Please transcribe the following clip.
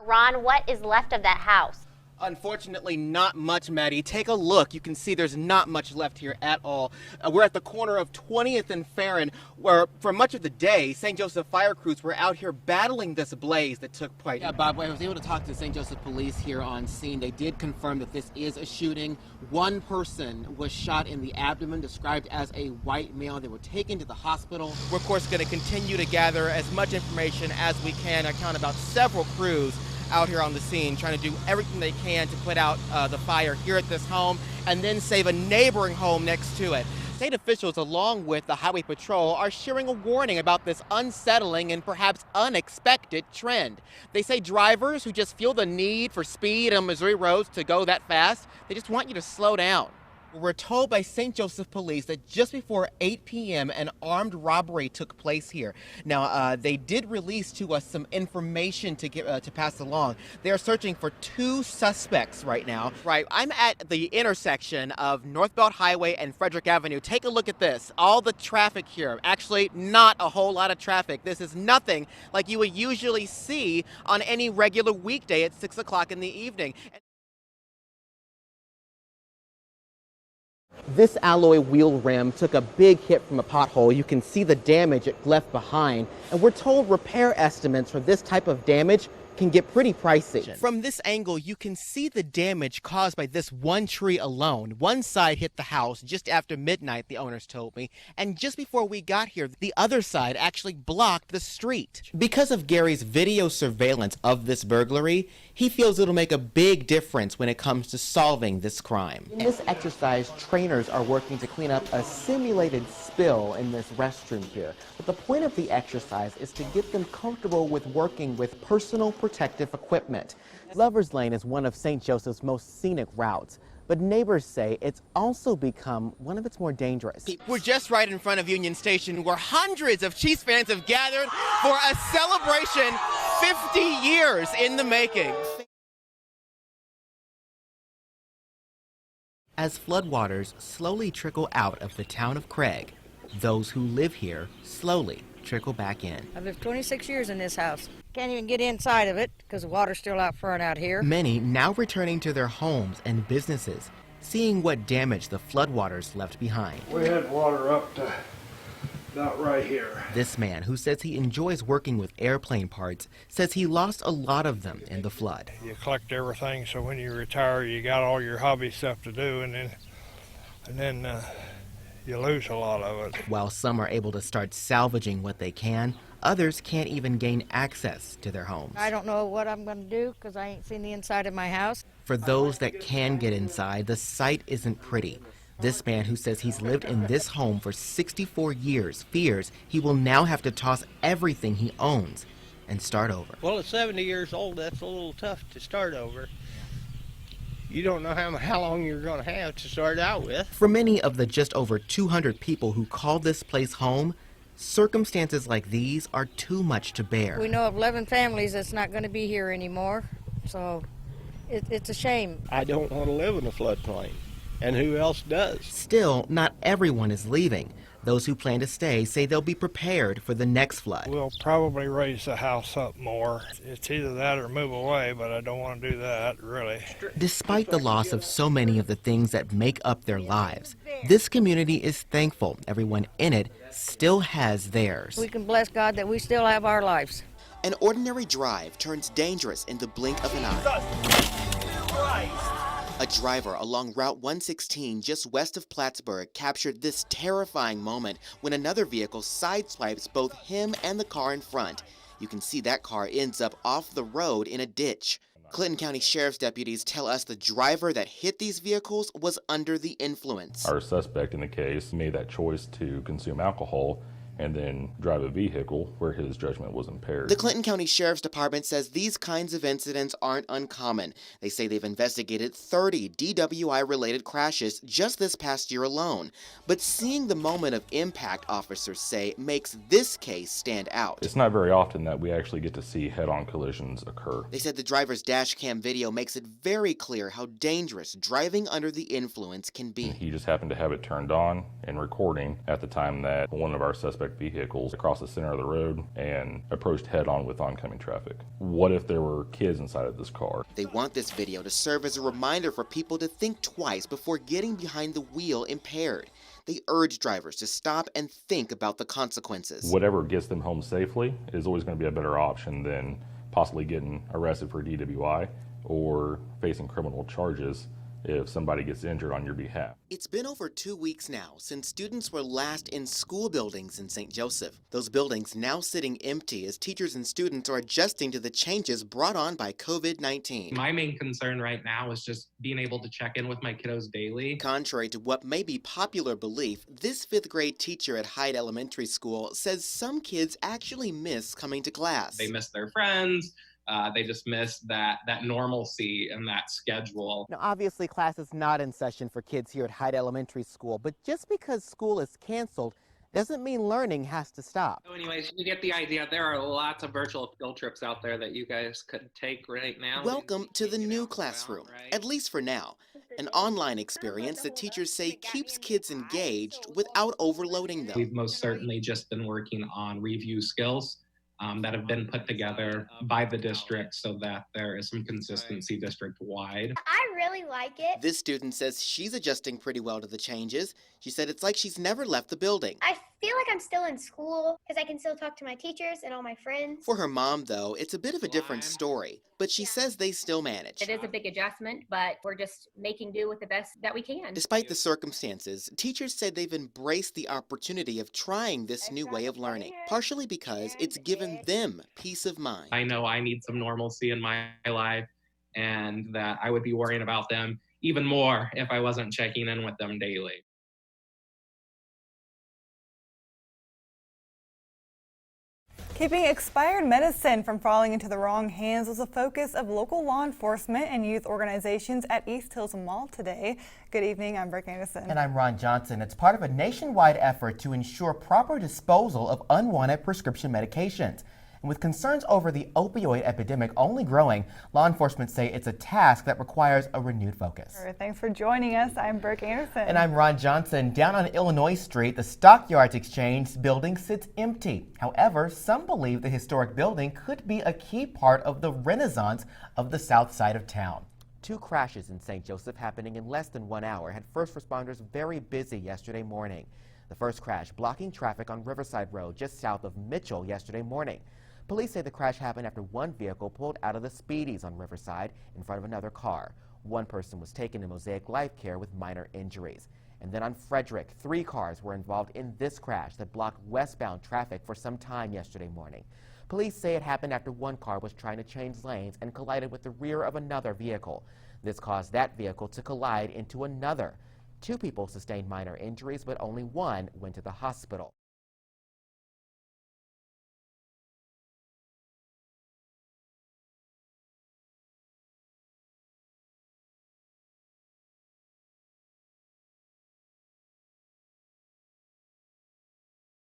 Ron, what is left of that house? Unfortunately, not much, Maddie. Take a look. You can see there's not much left here at all. We're at the corner of 20th and Farron, where for much of the day, St. Joseph fire crews were out here battling this blaze that took place. Yeah, Bob, I was able to talk to St. Joseph police here on scene. They did confirm that this is a shooting. One person was shot in the abdomen, described as a white male. They were taken to the hospital. We're, of course, going to continue to gather as much information as we can. I count about several crews out here on the scene trying to do everything they can to put out the fire here at this home and then save a neighboring home next to it. State officials, along with the Highway Patrol, are sharing a warning about this unsettling and perhaps unexpected trend. They say drivers who just feel the need for speed on Missouri roads to go that fast, they just want you to slow down. We're told by St. Joseph Police that just before 8 p.m. an armed robbery took place here. Now, they did release to us some information to pass along. They're searching for 2 suspects right now. Right, I'm at the intersection of Northbelt Highway and Frederick Avenue. Take a look at this. All the traffic here. Actually, not a whole lot of traffic. This is nothing like you would usually see on any regular weekday at 6 o'clock in the evening. This alloy wheel rim took a big hit from a pothole. You can see the damage it left behind. And we're told repair estimates for this type of damage can get pretty pricey. From this angle, you can see the damage caused by this one tree alone. One side hit the house just after midnight, the owners told me. And just before we got here, the other side actually blocked the street. Because of Gary's video surveillance of this burglary, he feels it'll make a big difference when it comes to solving this crime. In this exercise, trainers are working to clean up a simulated spill in this restroom here. But the point of the exercise is to get them comfortable with working with personal protective equipment. Lover's Lane is one of St. Joseph's most scenic routes, but neighbors say it's also become one of its more dangerous. We're just right in front of Union Station, where hundreds of Chiefs fans have gathered for a celebration 50 years in the making. As floodwaters slowly trickle out of the town of Craig, those who live here slowly trickle back in. I've lived 26 years in this house. Can't even get inside of it because the water's still out front out here. Many now returning to their homes and businesses, seeing what damage the floodwaters left behind. We had water up to about right here. This man, who says he enjoys working with airplane parts, says he lost a lot of them in the flood. You collect everything, so when you retire, you got all your hobby stuff to do, and then you lose a lot of it. While some are able to start salvaging what they can, others can't even gain access to their homes. I don't know what I'm going to do because I ain't seen the inside of my house. For those that can get inside, the sight isn't pretty. This man, who says he's lived in this home for 64 years, fears he will now have to toss everything he owns and start over. Well, at 70 years old, that's a little tough to start over. You don't know how long you're going to have to start out with. For many of the just over 200 people who call this place home, circumstances like these are too much to bear. We know of 11 families that's not going to be here anymore, so it's a shame. I don't want to live in a floodplain, and who else does? Still, not everyone is leaving. Those who plan to stay say they'll be prepared for the next flood. We'll probably raise the house up more. It's either that or move away, but I don't want to do that, really. Despite the loss of so many of the things that make up their lives, this community is thankful everyone in it still has theirs. We can bless God that we still have our lives. An ordinary drive turns dangerous in the blink of an eye. A driver along Route 116 just west of Plattsburgh captured this terrifying moment when another vehicle sideswipes both him and the car in front. You can see that car ends up off the road in a ditch. Clinton County Sheriff's deputies tell us the driver that hit these vehicles was under the influence. Our suspect in the case made that choice to consume alcohol and then drive a vehicle where his judgment was impaired. The Clinton County Sheriff's Department says these kinds of incidents aren't uncommon. They say they've investigated 30 DWI-related crashes just this past year alone. But seeing the moment of impact, officers say, makes this case stand out. It's not very often that we actually get to see head-on collisions occur. They said the driver's dash cam video makes it very clear how dangerous driving under the influence can be. He just happened to have it turned on and recording at the time that one of our suspects wrecked vehicles across the center of the road and approached head-on with oncoming traffic. What if there were kids inside of this car? They want this video to serve as a reminder for people to think twice before getting behind the wheel impaired. They urge drivers to stop and think about the consequences. Whatever gets them home safely is always going to be a better option than possibly getting arrested for DWI or facing criminal charges if somebody gets injured on your behalf. It's been over 2 weeks now since students were last in school buildings in St. Joseph. Those buildings now sitting empty as teachers and students are adjusting to the changes brought on by COVID-19. My main concern right now is just being able to check in with my kiddos daily. Contrary to what may be popular belief, this 5th grade teacher at Hyde Elementary School says some kids actually miss coming to class. They miss their friends. They just miss that normalcy and that schedule. Now, obviously, class is not in session for kids here at Hyde Elementary School, but just because school is canceled doesn't mean learning has to stop. So anyways, you get the idea. There are lots of virtual field trips out there that you guys could take right now. Welcome to the new classroom, at least for now. An online experience that teachers say keeps kids engaged without overloading them. We've most certainly just been working on review skills that have been put together by the district so that there is some consistency district-wide. I really like it. This student says she's adjusting pretty well to the changes. She said it's like she's never left the building. I feel like I'm still in school because I can still talk to my teachers and all my friends. For her mom, though, it's a bit of a different story, but she says they still manage. It is a big adjustment, but we're just making do with the best that we can. Despite the circumstances, teachers said they've embraced the opportunity of trying this new way of learning, partially because it's given them peace of mind. I know I need some normalcy in my life and that I would be worrying about them even more if I wasn't checking in with them daily. Keeping expired medicine from falling into the wrong hands was a focus of local law enforcement and youth organizations at East Hills Mall today. Good evening, I'm Brooke Anderson. And I'm Ron Johnson. It's part of a nationwide effort to ensure proper disposal of unwanted prescription medications. And with concerns over the opioid epidemic only growing, law enforcement say it's a task that requires a renewed focus. Thanks for joining us. I'm Brooke Anderson. And I'm Ron Johnson. Down on Illinois Street, the Stockyards Exchange building sits empty. However, some believe the historic building could be a key part of the renaissance of the south side of town. 2 crashes in St. Joseph happening in less than 1 hour had first responders very busy yesterday morning. The first crash blocking traffic on Riverside Road just south of Mitchell yesterday morning. Police say the crash happened after one vehicle pulled out of the speedies on Riverside in front of another car. One person was taken to Mosaic Life Care with minor injuries. And then on Frederick, 3 cars were involved in this crash that blocked westbound traffic for some time yesterday morning. Police say it happened after one car was trying to change lanes and collided with the rear of another vehicle. This caused that vehicle to collide into another. 2 people sustained minor injuries, but only one went to the hospital.